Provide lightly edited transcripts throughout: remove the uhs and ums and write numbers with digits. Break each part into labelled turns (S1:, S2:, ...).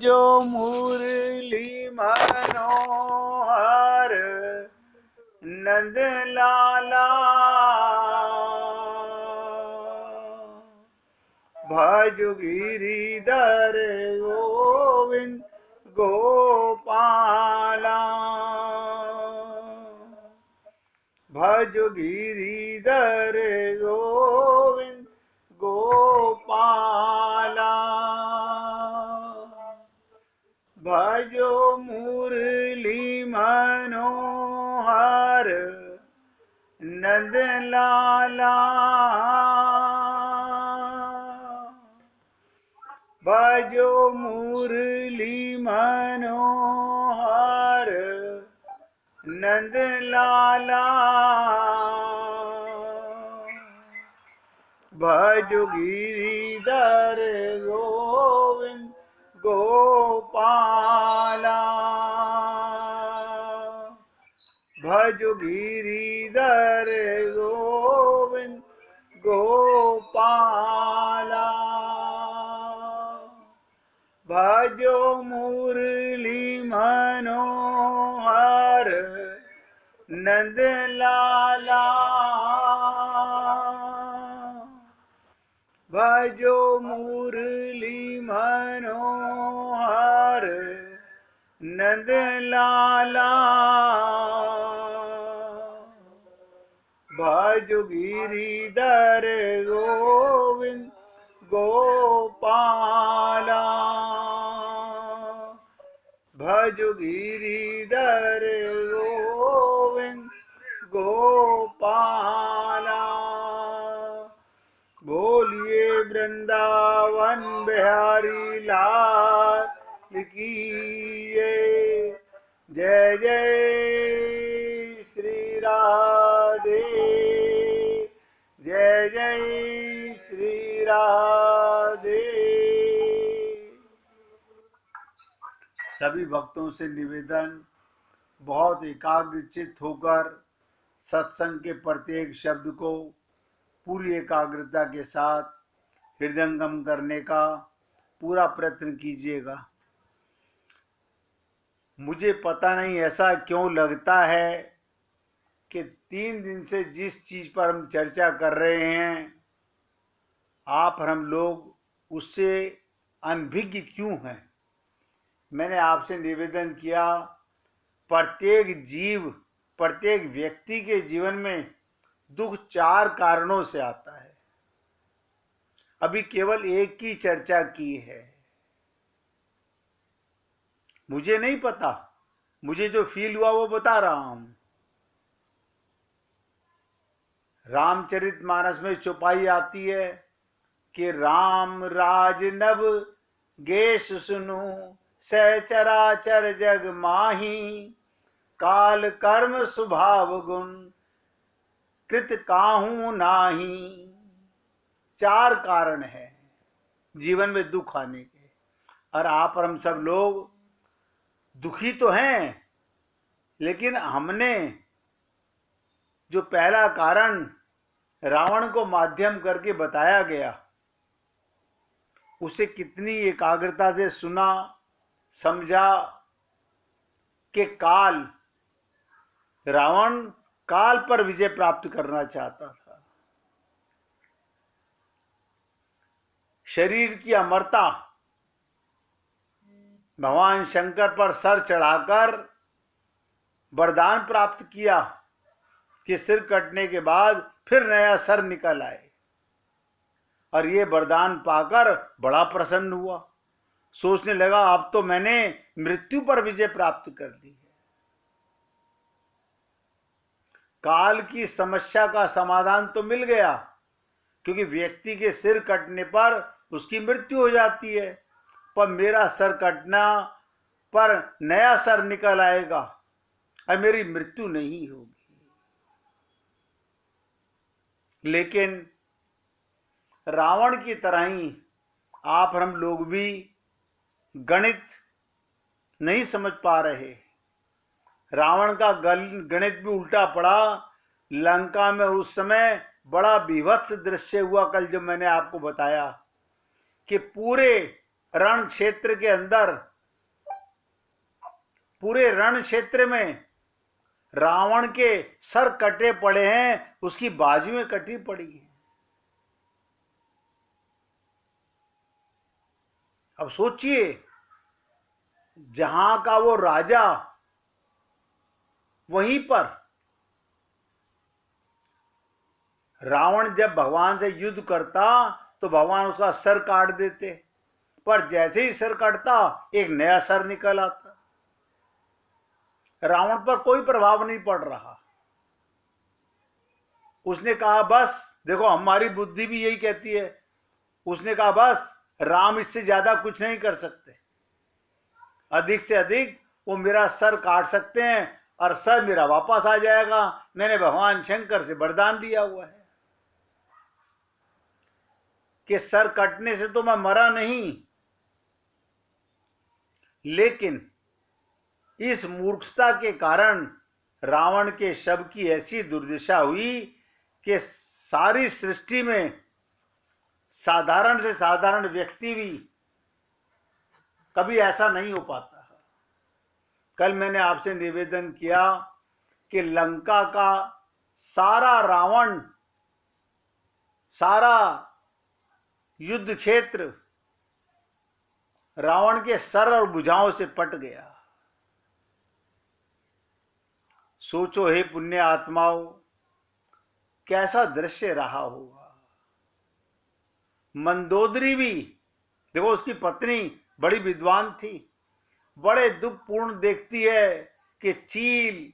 S1: जो मुरली मनोहर नंद लाला भजु गिरिधर गोविंद गोपाला भजु गिरिधर गोविंद गोपाला भजो मुरली मनोहर नंद लाला भजो मुरली मनोहर नंद लाला भजो गिरिधर गोविंद गोपाला भजो गिरिधर गोविंद गोपाला भजो मुरली मनोहर नंद लाला भजो मुरली मनोहर नंद लाला भजो गिरिधर गोविंद गोपाला भजो गिरिधर गोविंद गोपाला बोलिए वृंदावन बिहारी लाल की जय जय श्री राधे जय जय श्री राधे। सभी भक्तों से निवेदन, बहुत एकाग्रचित्त होकर सत्संग के प्रत्येक शब्द को पूरी एकाग्रता के साथ हृदयंगम करने का पूरा प्रयत्न कीजिएगा। मुझे पता नहीं ऐसा क्यों लगता है कि 3 दिन से जिस चीज पर हम चर्चा कर रहे हैं आप और हम लोग उससे अनभिज्ञ क्यों हैं। मैंने आपसे निवेदन किया, प्रत्येक जीव प्रत्येक व्यक्ति के जीवन में दुख 4 कारणों से आता है। अभी केवल एक की चर्चा की है। मुझे नहीं पता, मुझे जो फील हुआ वो बता रहा हूं। रामचरितमानस में चौपाई आती है कि राम राज नभ गेश सुनु सहचराचर जग माही काल कर्म स्वभाव गुण कृत काहू नाही। 4 कारण है जीवन में दुख आने के, और आप और हम सब लोग दुखी तो हैं, लेकिन हमने जो पहला कारण रावण को माध्यम करके बताया गया उसे कितनी एकाग्रता से सुना, समझा कि रावण काल पर विजय प्राप्त करना चाहता था। शरीर की अमरता भगवान शंकर पर सर चढ़ाकर वरदान प्राप्त किया कि सिर कटने के बाद फिर नया सर निकल आए, और ये वरदान पाकर बड़ा प्रसन्न हुआ। सोचने लगा अब तो मैंने मृत्यु पर विजय प्राप्त कर ली है। काल की समस्या का समाधान तो मिल गया, क्योंकि व्यक्ति के सिर कटने पर उसकी मृत्यु हो जाती है, पर मेरा सर कटना पर नया सर निकल आएगा और मेरी मृत्यु नहीं होगी। लेकिन रावण की तरह ही आप और हम लोग भी गणित नहीं समझ पा रहे। रावण का गणित भी उल्टा पड़ा। लंका में उस समय बड़ा बीभत्स दृश्य हुआ। कल जब मैंने आपको बताया कि पूरे रण क्षेत्र के अंदर पूरे रण क्षेत्र में रावण के सर कटे पड़े हैं, उसकी बाजुएं कटी पड़ी हैं। अब सोचिए, जहां का वो राजा, वहीं पर रावण जब भगवान से युद्ध करता तो भगवान उसका सर काट देते, पर जैसे ही सर कटता एक नया सर निकल आता। रावण पर कोई प्रभाव नहीं पड़ रहा। उसने कहा बस, देखो हमारी बुद्धि भी यही कहती है, उसने कहा बस राम इससे ज्यादा कुछ नहीं कर सकते, अधिक से अधिक वो मेरा सर काट सकते हैं और सर मेरा वापस आ जाएगा। मैंने भगवान शंकर से वरदान दिया हुआ है कि सर कटने से तो मैं मरा नहीं, लेकिन इस मूर्खता के कारण रावण के शव की ऐसी दुर्दशा हुई कि सारी सृष्टि में साधारण से साधारण व्यक्ति भी कभी ऐसा नहीं हो पाता। कल मैंने आपसे निवेदन किया कि लंका का सारा रावण, सारा युद्ध क्षेत्र रावण के सर और भुजाओं से पट गया। सोचो हे पुण्य आत्माओं, कैसा दृश्य रहा होगा। मंदोदरी भी, देखो उसकी पत्नी बड़ी विद्वान थी, बड़े दुखपूर्ण देखती है कि चील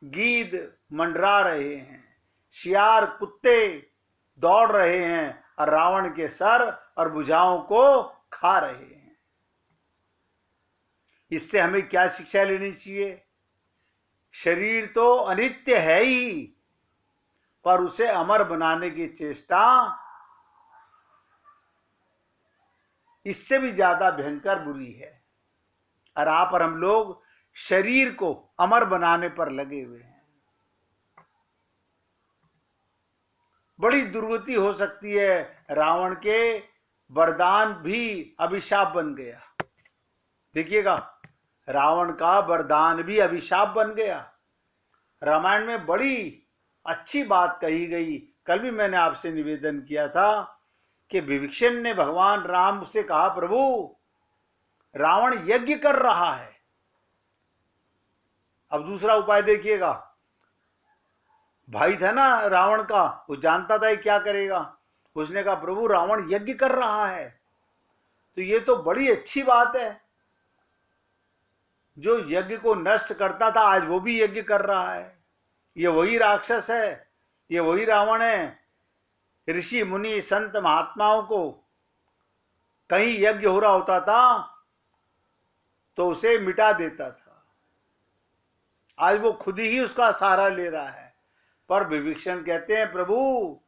S1: गीद मंडरा रहे हैं, शियार कुत्ते दौड़ रहे हैं और रावण के सर और भुजाओं को खा रहे हैं। इससे हमें क्या शिक्षा लेनी चाहिए? शरीर तो अनित्य है ही, पर उसे अमर बनाने की चेष्टा इससे भी ज्यादा भयंकर बुरी है। और आप और हम लोग शरीर को अमर बनाने पर लगे हुए हैं। बड़ी दुर्गति हो सकती है। रावण के वरदान भी अभिशाप बन गया। देखिएगा, रावण का वरदान भी अभिशाप बन गया। रामायण में बड़ी अच्छी बात कही गई। कल भी मैंने आपसे निवेदन किया था कि विभीषण ने भगवान राम से कहा, प्रभु रावण यज्ञ कर रहा है। अब दूसरा उपाय देखिएगा, भाई था ना रावण का, वो जानता था क्या करेगा। उसने कहा, प्रभु रावण यज्ञ कर रहा है, तो ये तो बड़ी अच्छी बात है। जो यज्ञ को नष्ट करता था आज वो भी यज्ञ कर रहा है। ये वही राक्षस है, ये वही रावण है। ऋषि मुनि संत महात्माओं को कहीं यज्ञ हो रहा होता था तो उसे मिटा देता था। आज वो खुद ही उसका सहारा ले रहा है। पर विभीषण कहते हैं, प्रभु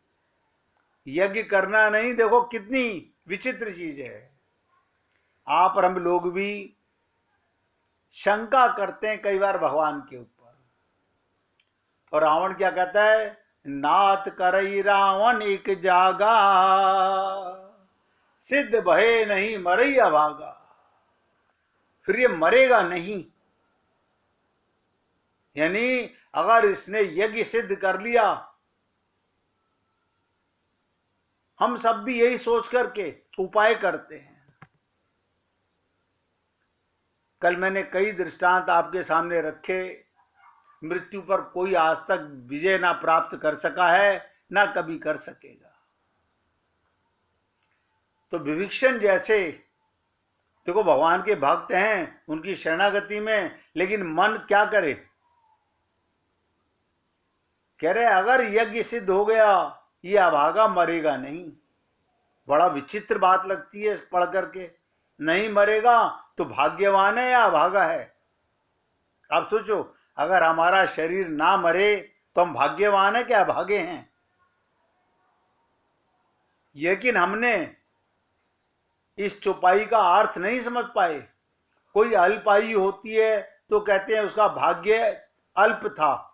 S1: यज्ञ करना नहीं, देखो कितनी विचित्र चीज है। आप और हम लोग भी शंका करते हैं कई बार भगवान के ऊपर। और रावण क्या कहता है, नाथ करई रावण एक जागा, सिद्ध भय नहीं मरई अभागा। फिर ये मरेगा नहीं, यानी अगर इसने यज्ञ सिद्ध कर लिया, हम सब भी यही सोच करके उपाय करते हैं। कल मैंने कई दृष्टांत आपके सामने रखे। मृत्यु पर कोई आज तक विजय ना प्राप्त कर सका है, ना कभी कर सकेगा। तो विभीषण जैसे, देखो भगवान के भक्त हैं, उनकी शरणागति में, लेकिन मन क्या करे, कह रहे अगर यज्ञ सिद्ध हो गया ये अभागा मरेगा नहीं। बड़ा विचित्र बात लगती है पढ़ करके। नहीं मरेगा तो भाग्यवान है या अभागा है? आप सोचो, अगर हमारा शरीर ना मरे तो हम भाग्यवान है क्या अभागे हैं? लेकिन हमने इस चौपाई का अर्थ नहीं समझ पाए। कोई अल्पायु होती है तो कहते हैं उसका भाग्य अल्प था।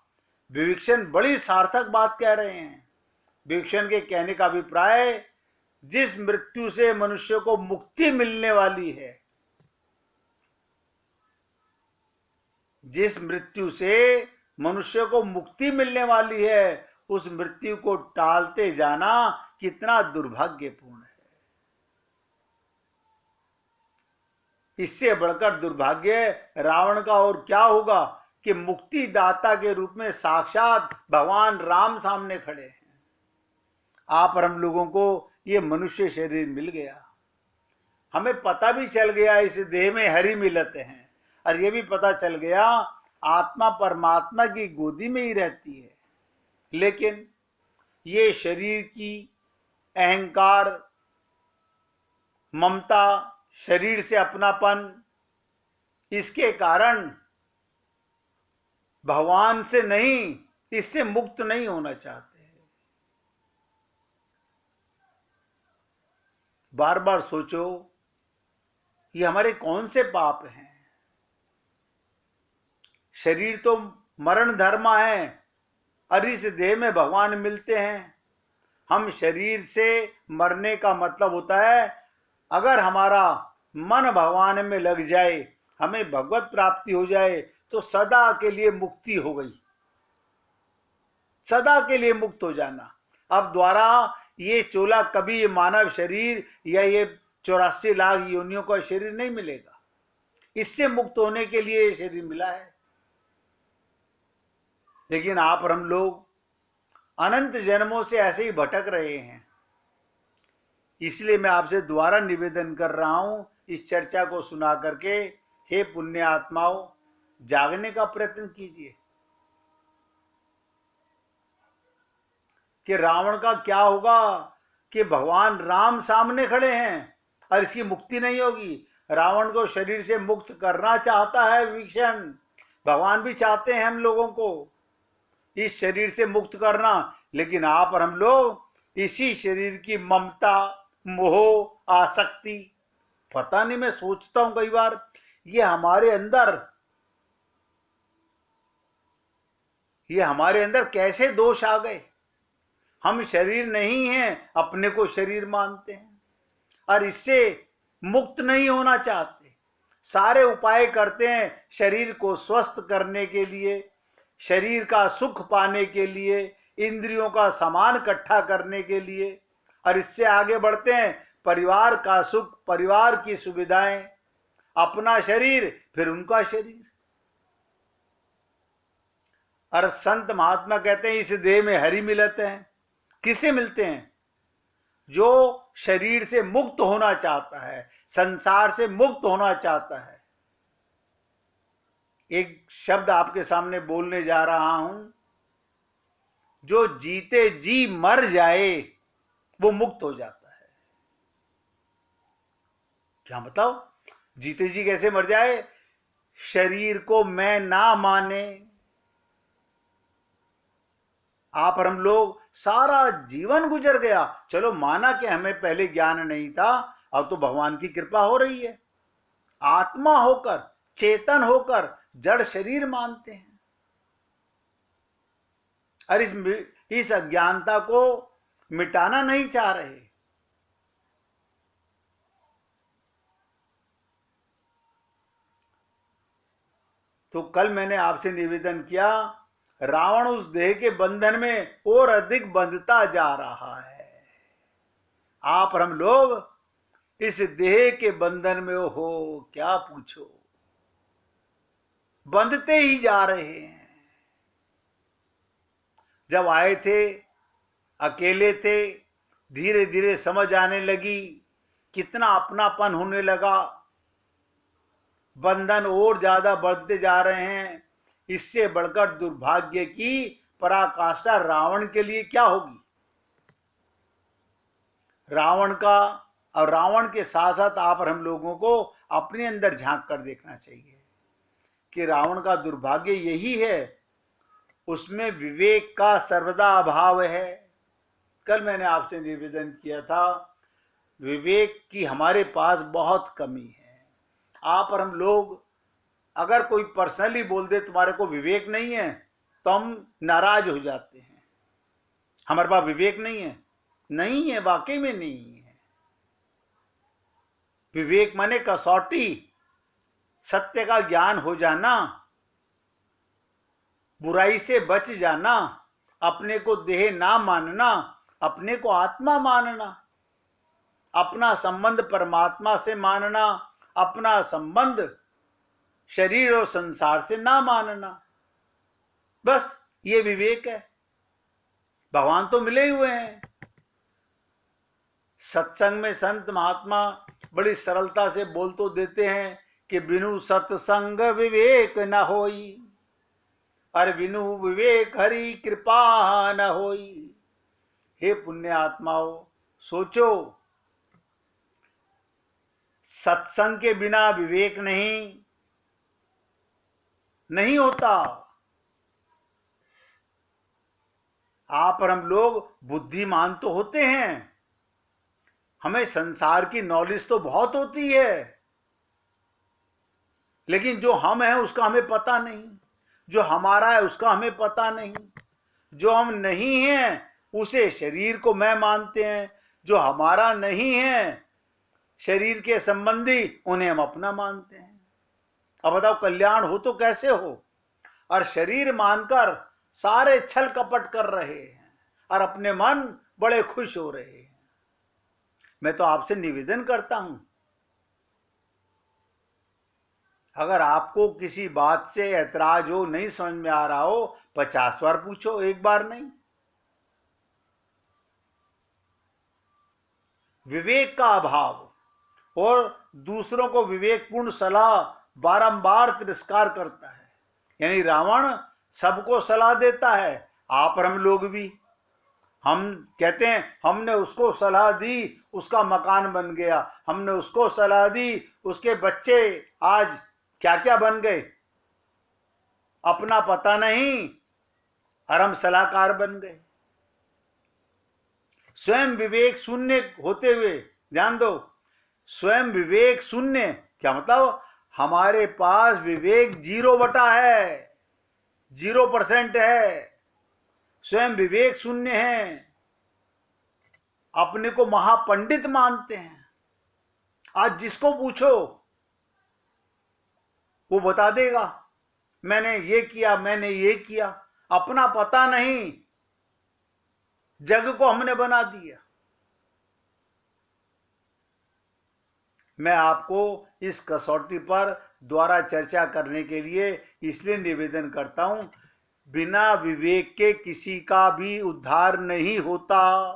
S1: विभीषण बड़ी सार्थक बात कह रहे हैं। विभीषण के कहने का अभिप्राय, जिस मृत्यु से मनुष्य को मुक्ति मिलने वाली है, जिस मृत्यु से मनुष्य को मुक्ति मिलने वाली है, उस मृत्यु को टालते जाना कितना दुर्भाग्यपूर्ण है। इससे बढ़कर दुर्भाग्य रावण का और क्या होगा कि मुक्तिदाता के रूप में साक्षात भगवान राम सामने खड़े हैं। आप और हम लोगों को ये मनुष्य शरीर मिल गया, हमें पता भी चल गया इस देह में हरि मिलते हैं, और ये भी पता चल गया आत्मा परमात्मा की गोदी में ही रहती है। लेकिन ये शरीर की अहंकार, ममता, शरीर से अपनापन, इसके कारण भगवान से नहीं, इससे मुक्त नहीं होना चाहते। बार बार सोचो, ये हमारे कौन से पाप हैं? शरीर तो मरण धर्म है, और इस देह में भगवान मिलते हैं। हम शरीर से मरने का मतलब होता है, अगर हमारा मन भगवान में लग जाए, हमें भगवत प्राप्ति हो जाए, तो सदा के लिए मुक्ति हो गई, सदा के लिए मुक्त हो जाना। अब द्वारा ये चोला कभी ये मानव शरीर या ये 84 लाख योनियों का शरीर नहीं मिलेगा। इससे मुक्त होने के लिए ये शरीर मिला है। लेकिन आप और हम लोग अनंत जन्मों से ऐसे ही भटक रहे हैं। इसलिए मैं आपसे दोबारा निवेदन कर रहा हूं, इस चर्चा को सुना करके हे पुण्य आत्माओं, जागने का प्रयत्न कीजिए कि रावण का क्या होगा कि भगवान राम सामने खड़े हैं और इसकी मुक्ति नहीं होगी। रावण को शरीर से मुक्त करना चाहता है विभीषण, भगवान भी चाहते हैं हम लोगों को इस शरीर से मुक्त करना, लेकिन आप और हम लोग इसी शरीर की ममता, मोह, आसक्ति, पता नहीं, मैं सोचता हूं कई बार ये हमारे अंदर कैसे दोष आ गए। हम शरीर नहीं हैं, अपने को शरीर मानते हैं और इससे मुक्त नहीं होना चाहते। सारे उपाय करते हैं शरीर को स्वस्थ करने के लिए, शरीर का सुख पाने के लिए, इंद्रियों का सामान इकट्ठा करने के लिए, और इससे आगे बढ़ते हैं परिवार का सुख, परिवार की सुविधाएं, अपना शरीर, फिर उनका शरीर। और संत महात्मा कहते हैं इस देह में हरि मिलते हैं। किसे मिलते हैं? जो शरीर से मुक्त होना चाहता है, संसार से मुक्त होना चाहता है। एक शब्द आपके सामने बोलने जा रहा हूं, जो जीते जी मर जाए वो मुक्त हो जाता है। क्या मतलब? जीते जी कैसे मर जाए? शरीर को मैं ना माने। आप और हम लोग सारा जीवन गुजर गया, चलो माना कि हमें पहले ज्ञान नहीं था, अब तो भगवान की कृपा हो रही है, आत्मा होकर, चेतन होकर जड़ शरीर मानते हैं और इस अज्ञानता को मिटाना नहीं चाह रहे। तो कल मैंने आपसे निवेदन किया, रावण उस देह के बंधन में और अधिक बंधता जा रहा है। आप और हम लोग इस देह के बंधन में हो, क्या पूछो, बंधते ही जा रहे हैं। जब आए थे अकेले थे, धीरे धीरे समझ आने लगी, कितना अपनापन होने लगा, बंधन और ज्यादा बढ़ते जा रहे हैं। इससे बढ़कर दुर्भाग्य की पराकाष्ठा रावण के लिए क्या होगी? रावण का और रावण के साथ साथ आप और हम लोगों को अपने अंदर झांक कर देखना चाहिए कि रावण का दुर्भाग्य यही है, उसमें विवेक का सर्वदा अभाव है। कल मैंने आपसे निवेदन किया था, विवेक की हमारे पास बहुत कमी है। आप और हम लोग, अगर कोई पर्सनली बोल दे तुम्हारे को विवेक नहीं है, तो हम नाराज हो जाते हैं, हमारे पास विवेक नहीं है। नहीं है, वाकई में नहीं है। विवेक माने कसौटी, सत्य का ज्ञान हो जाना, बुराई से बच जाना, अपने को देह ना मानना, अपने को आत्मा मानना, अपना संबंध परमात्मा से मानना, अपना संबंध शरीर और संसार से ना मानना, बस ये विवेक है। भगवान तो मिले हुए हैं। सत्संग में संत महात्मा बड़ी सरलता से बोल तो देते हैं कि बिनु सत्संग विवेक न होई, और बिनु विवेक हरि कृपा न होई। हे पुण्य आत्माओं, सोचो, सत्संग के बिना विवेक नहीं होता। आप और हम लोग बुद्धिमान तो होते हैं, हमें संसार की नॉलेज तो बहुत होती है, लेकिन जो हम हैं उसका हमें पता नहीं, जो हमारा है उसका हमें पता नहीं। जो हम नहीं हैं उसे शरीर को मैं मानते हैं, जो हमारा नहीं है शरीर के संबंधी उन्हें हम अपना मानते हैं। अब बताओ कल्याण हो तो कैसे हो? और शरीर मानकर सारे छल कपट कर रहे हैं और अपने मन बड़े खुश हो रहे हैं। मैं तो आपसे निवेदन करता हूं, अगर आपको किसी बात से ऐतराज हो, नहीं समझ में आ रहा हो, 50 बार पूछो, एक बार नहीं। विवेक का अभाव और दूसरों को विवेकपूर्ण सलाह बारंबार तिरस्कार करता है। यानी रावण सबको सलाह देता है, आप और हम लोग भी। हम कहते हैं हमने उसको सलाह दी, उसका मकान बन गया, हमने उसको सलाह दी, उसके बच्चे आज क्या क्या बन गए, अपना पता नहीं और हम सलाहकार बन गए। स्वयं विवेक शून्य होते हुए, ध्यान दो, स्वयं विवेक शून्य क्या मतलब? हमारे पास विवेक 0 है, 0% है, स्वयं विवेक शून्य है, अपने को महापंडित मानते हैं। आज जिसको पूछो वो बता देगा, मैंने ये किया, मैंने ये किया, अपना पता नहीं, जग को हमने बना दिया। मैं आपको इस कसौटी पर द्वारा चर्चा करने के लिए इसलिए निवेदन करता हूं, बिना विवेक के किसी का भी उद्धार नहीं होता,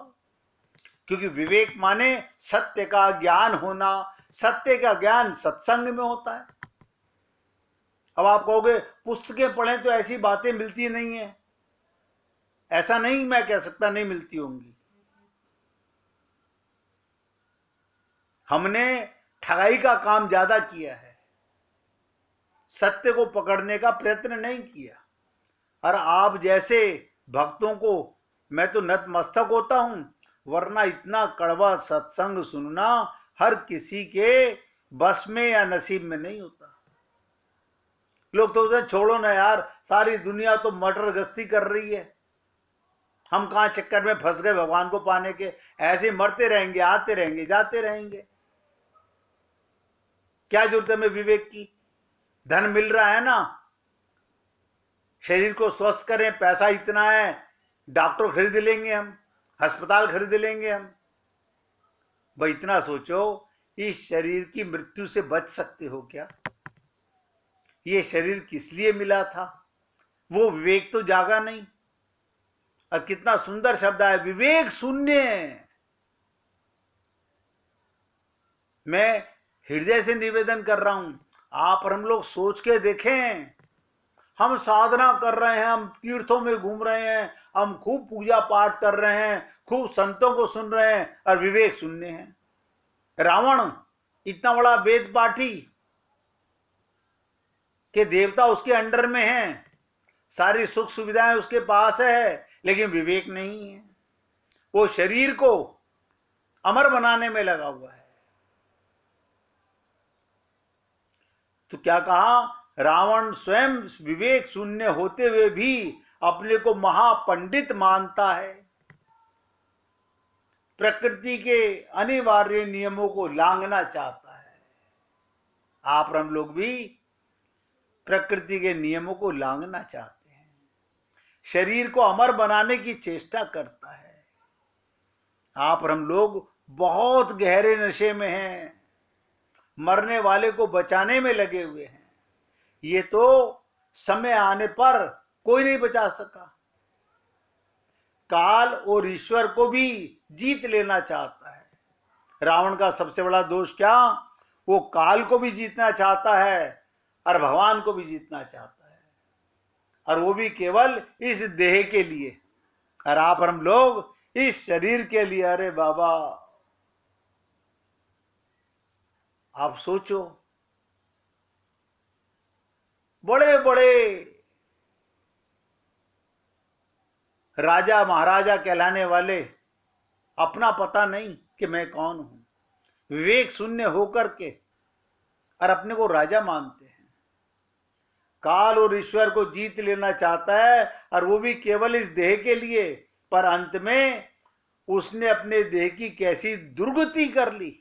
S1: क्योंकि विवेक माने सत्य का ज्ञान होना। सत्य का ज्ञान सत्संग में होता है। अब आप कहोगे पुस्तकें पढ़ें तो ऐसी बातें मिलती नहीं है, ऐसा नहीं मैं कह सकता नहीं मिलती होंगी। हमने ठगाई का काम ज्यादा किया है, सत्य को पकड़ने का प्रयत्न नहीं किया। और आप जैसे भक्तों को मैं तो नतमस्तक होता हूं, वरना इतना कड़वा सत्संग सुनना हर किसी के बस में या नसीब में नहीं होता। लोग तो उसे छोड़ो ना यार, सारी दुनिया तो मटर गश्ती कर रही है, हम कहां चक्कर में फंस गए भगवान को पाने के। ऐसे मरते रहेंगे, आते रहेंगे, जाते रहेंगे, क्या जरूरत है हमें विवेक की? धन मिल रहा है ना, शरीर को स्वस्थ करें, पैसा इतना है, डॉक्टर खरीद लेंगे हम, अस्पताल खरीद लेंगे हम। भाई इतना सोचो, इस शरीर की मृत्यु से बच सकते हो क्या? ये शरीर किस लिए मिला था? वो विवेक तो जागा नहीं। और कितना सुंदर शब्द है, विवेक शून्य। मैं हृदय से निवेदन कर रहा हूं, आप और हम लोग सोच के देखें। हम साधना कर रहे हैं, हम तीर्थों में घूम रहे हैं, हम खूब पूजा पाठ कर रहे हैं, खूब संतों को सुन रहे हैं, और विवेक शून्य है। रावण इतना बड़ा वेद पाठी के देवता उसके अंडर में हैं, सारी सुख सुविधाएं उसके पास है, लेकिन विवेक नहीं है। वो शरीर को अमर बनाने में लगा हुआ है। तो क्या कहा? रावण स्वयं विवेक शून्य होते हुए भी अपने को महापंडित मानता है, प्रकृति के अनिवार्य नियमों को लांघना चाहता है। आप और हम लोग भी प्रकृति के नियमों को लांघना चाहते हैं। शरीर को अमर बनाने की चेष्टा करता है। आप और हम लोग बहुत गहरे नशे में हैं, मरने वाले को बचाने में लगे हुए हैं। ये तो समय आने पर कोई नहीं बचा सका। काल और ईश्वर को भी जीत लेना चाहता है। रावण का सबसे बड़ा दोष क्या? वो काल को भी जीतना चाहता है और भगवान को भी जीतना चाहता है, और वो भी केवल इस देह के लिए। और आप और हम लोग इस शरीर के लिए। अरे बाबा, आप सोचो, बड़े बड़े राजा महाराजा कहलाने वाले अपना पता नहीं कि मैं कौन हूं, विवेक शून्य होकर के और अपने को राजा मानते हैं। काल और ईश्वर को जीत लेना चाहता है, और वो भी केवल इस देह के लिए। पर अंत में उसने अपने देह की कैसी दुर्गति कर ली।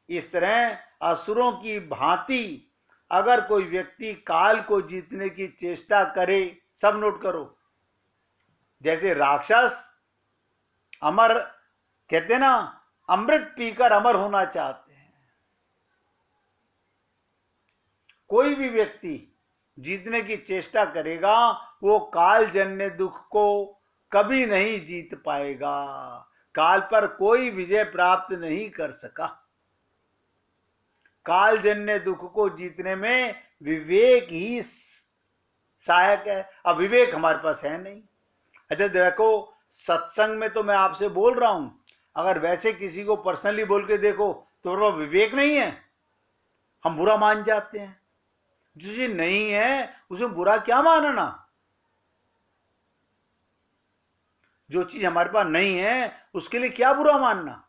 S1: इस तरह असुरों की भांति अगर कोई व्यक्ति काल को जीतने की चेष्टा करे, सब नोट करो, जैसे राक्षस अमर कहते हैं ना, अमृत पीकर अमर होना चाहते हैं। कोई भी व्यक्ति जीतने की चेष्टा करेगा, वो काल जन्य दुख को कभी नहीं जीत पाएगा। काल पर कोई विजय प्राप्त नहीं कर सका। काल जन्य दुख को जीतने में विवेक ही सहायक है। अब विवेक हमारे पास है नहीं। अच्छा देखो, सत्संग में तो मैं आपसे बोल रहा हूं, अगर वैसे किसी को पर्सनली बोल के देखो तो वो विवेक नहीं है, हम बुरा मान जाते हैं। जो चीज नहीं है उसमें बुरा क्या मानना। जो चीज हमारे पास नहीं है उसके लिए क्या बुरा मानना।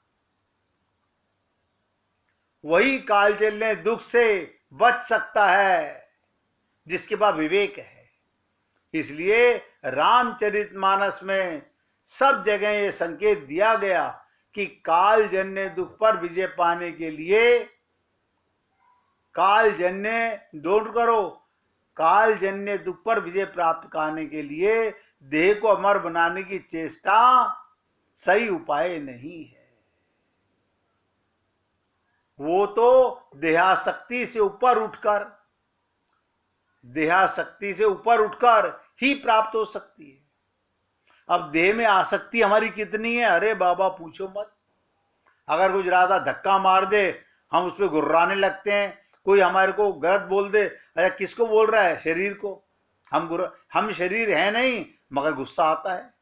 S1: वही कालजन्य दुख से बच सकता है जिसके पास विवेक है। इसलिए रामचरितमानस में सब जगह ये संकेत दिया गया कि कालजन्य दुख पर विजय पाने के लिए, कालजन्य डोंट करो, कालजन्य दुख पर विजय प्राप्त करने के लिए देह को अमर बनाने की चेष्टा सही उपाय नहीं है। वो तो देहासक्ति से ऊपर उठकर ही प्राप्त हो सकती है। अब देह में आसक्ति हमारी कितनी है, अरे बाबा पूछो मत। अगर कुछ राजा धक्का मार दे, हम उस पर गुर्राने लगते हैं। कोई हमारे को गलत बोल दे, अरे किसको बोल रहा है? शरीर को। हम शरीर है नहीं, मगर गुस्सा आता है।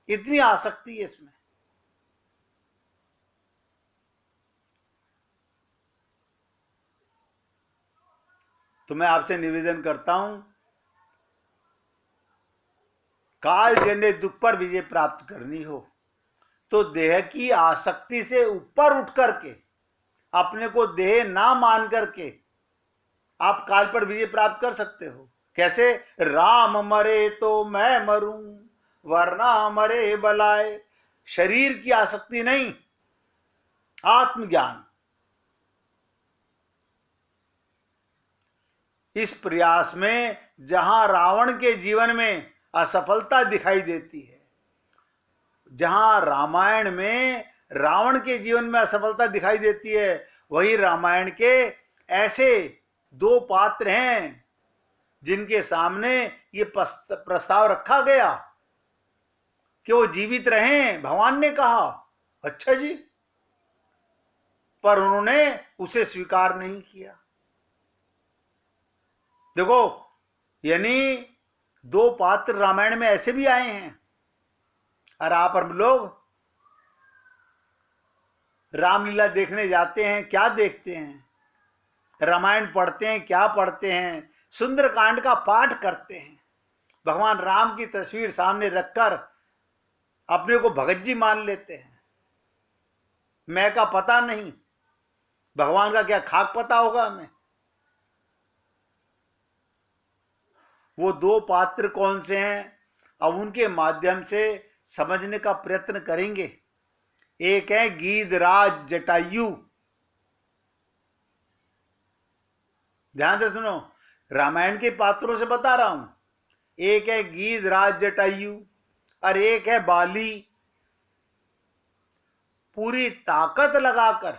S1: इतनी आसक्ति है इसमें। तो मैं आपसे निवेदन करता हूं, कालजन्य दुख पर विजय प्राप्त करनी हो तो देह की आसक्ति से ऊपर उठ करके, अपने को देह ना मान करके आप काल पर विजय प्राप्त कर सकते हो। कैसे? राम मरे तो मैं मरूं, वरना मरे बलाए। शरीर की आसक्ति नहीं, आत्मज्ञान। इस प्रयास में जहां रावण के जीवन में असफलता दिखाई देती है, जहां रामायण में रावण के जीवन में असफलता दिखाई देती है, वही रामायण के ऐसे दो पात्र हैं जिनके सामने ये प्रस्ताव रखा गया कि वो जीवित रहें। भगवान ने कहा अच्छा जी, पर उन्होंने उसे स्वीकार नहीं किया। देखो, यानी दो पात्र रामायण में ऐसे भी आए हैं। और आप हम लोग रामलीला देखने जाते हैं, क्या देखते हैं? रामायण पढ़ते हैं, क्या पढ़ते हैं? सुंदरकांड का पाठ करते हैं। भगवान राम की तस्वीर सामने रखकर अपने को भगत जी मान लेते हैं। मैं का पता नहीं, भगवान का क्या खाक पता होगा हमें। वो दो पात्र कौन से हैं, अब उनके माध्यम से समझने का प्रयत्न करेंगे। एक है गीधराज जटायु। ध्यान से सुनो, रामायण के पात्रों से बता रहा हूं। एक है गीधराज जटायु और एक है बाली। पूरी ताकत लगाकर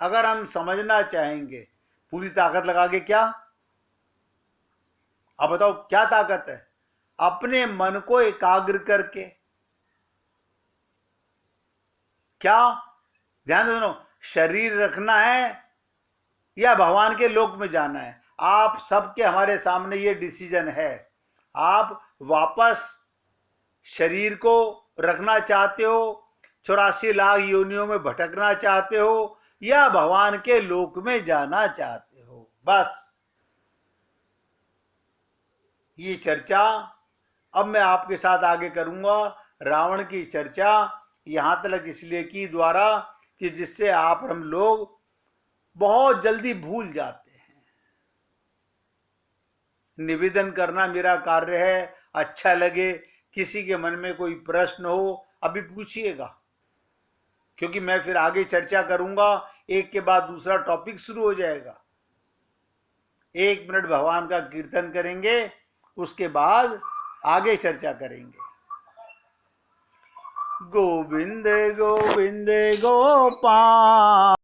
S1: अगर हम समझना चाहेंगे, पूरी ताकत लगा के क्या, आप बताओ क्या ताकत है? अपने मन को एकाग्र करके। क्या? ध्यान सुनो, शरीर रखना है या भगवान के लोक में जाना है? आप सबके हमारे सामने ये डिसीजन है। आप वापस शरीर को रखना चाहते हो, 84 लाख योनियों में भटकना चाहते हो, या भगवान के लोक में जाना चाहते हो? बस ये चर्चा अब मैं आपके साथ आगे करूंगा। रावण की चर्चा यहां तक इसलिए की द्वारा कि जिससे आप हम लोग बहुत जल्दी भूल जाते हैं। निवेदन करना मेरा कार्य है। अच्छा लगे, किसी के मन में कोई प्रश्न हो अभी पूछिएगा, क्योंकि मैं फिर आगे चर्चा करूंगा। एक के बाद दूसरा टॉपिक शुरू हो जाएगा। 1 मिनट भगवान का कीर्तन करेंगे, उसके बाद आगे चर्चा करेंगे। गोविंद गोविंद गोपाल।